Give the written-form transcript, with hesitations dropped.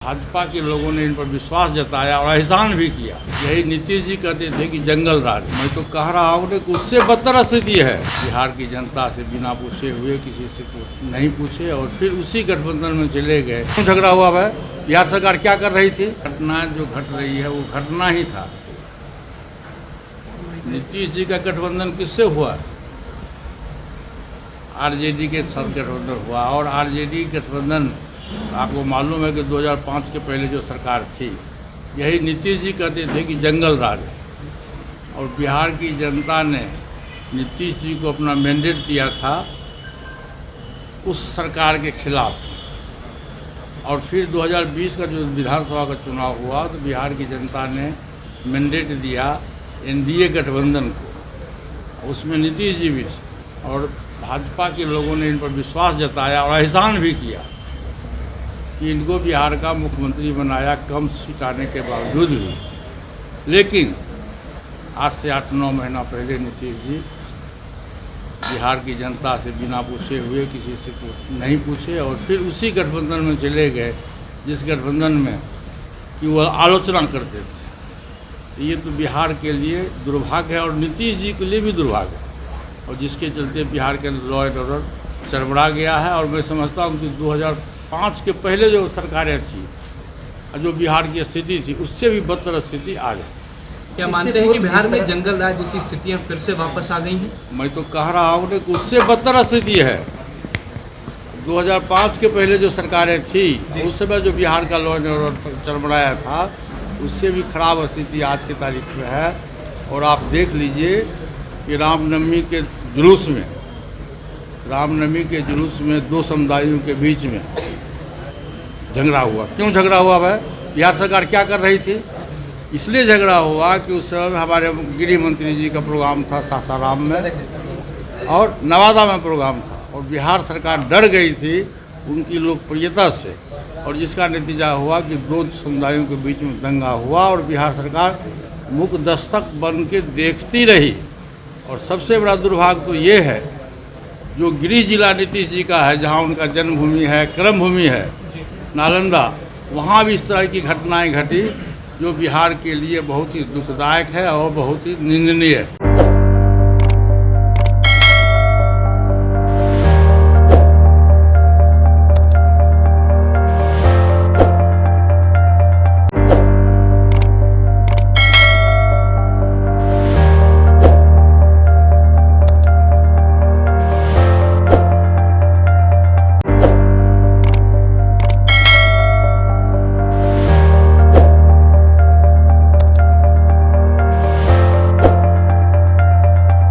भाजपा के लोगों ने इन पर विश्वास जताया और एहसान भी किया। यही नीतीश जी कहते थे कि जंगल राज। मैं तो कह रहा हूँ कि उससे बदतर स्थिति है। बिहार की जनता से बिना पूछे हुए किसी से नहीं पूछे और फिर उसी गठबंधन में चले गए। क्यों झगड़ा हुआ है? बिहार सरकार क्या कर रही थी? घटना जो घट रही है वो घटना ही था। नीतीश जी का गठबंधन किससे हुआ? आरजेडी के साथ गठबंधन हुआ और आरजेडी गठबंधन आपको मालूम है कि 2005 के पहले जो सरकार थी, यही नीतीश जी कहते थे कि जंगल राज। और बिहार की जनता ने नीतीश जी को अपना मैंडेट दिया था उस सरकार के खिलाफ। और फिर 2020 का जो विधानसभा का चुनाव हुआ तो बिहार की जनता ने मैंडेट दिया एनडीए गठबंधन को, उसमें नीतीश जी भी थे। और भाजपा के लोगों ने इन पर विश्वास जताया और एहसान भी किया कि इनको बिहार का मुख्यमंत्री बनाया कम सीट आने के बावजूद भी। लेकिन आज से 8-9 महीना पहले नीतीश जी बिहार की जनता से बिना पूछे हुए किसी से नहीं पूछे और फिर उसी गठबंधन में चले गए जिस गठबंधन में कि वह आलोचना करते थे। ये तो बिहार के लिए दुर्भाग्य है और नीतीश जी के लिए भी दुर्भाग्य है, और जिसके चलते बिहार के लॉ एंड ऑर्डर चरमरा गया है। और मैं समझता हूँ कि 2005 के पहले जो सरकारें थी, जो बिहार की स्थिति थी, उससे भी बदतर स्थिति आ गई। क्या मानते हैं कि बिहार में जंगल राज जैसी स्थितियां फिर से वापस आ गई हैं? मैं तो कह रहा हूँ कि उससे बदतर स्थिति है। 2005 के पहले जो सरकारें थी, उस समय जो बिहार का लॉ एंड ऑर्डर चरमराया था, उससे भी खराब स्थिति आज की तारीख में है। और आप देख लीजिए कि रामनवमी के जुलूस में दो समुदायों के बीच में झगड़ा हुआ। क्यों झगड़ा हुआ भाई? बिहार सरकार क्या कर रही थी? इसलिए झगड़ा हुआ कि उस समय हमारे गृह मंत्री जी का प्रोग्राम था सासाराम में और नवादा में प्रोग्राम था, और बिहार सरकार डर गई थी उनकी लोकप्रियता से, और जिसका नतीजा हुआ कि दो समुदायों के बीच में दंगा हुआ और बिहार सरकार मूक दस्तक बन के देखती रही। और सबसे बड़ा दुर्भाग्य तो ये है जो गृह जिला नीतीश जी का है, जहाँ उनका जन्मभूमि है, कर्मभूमि है नालंदा, वहाँ भी इस तरह की घटनाएं घटी जो बिहार के लिए बहुत ही दुखदायक है और बहुत ही निंदनीय है।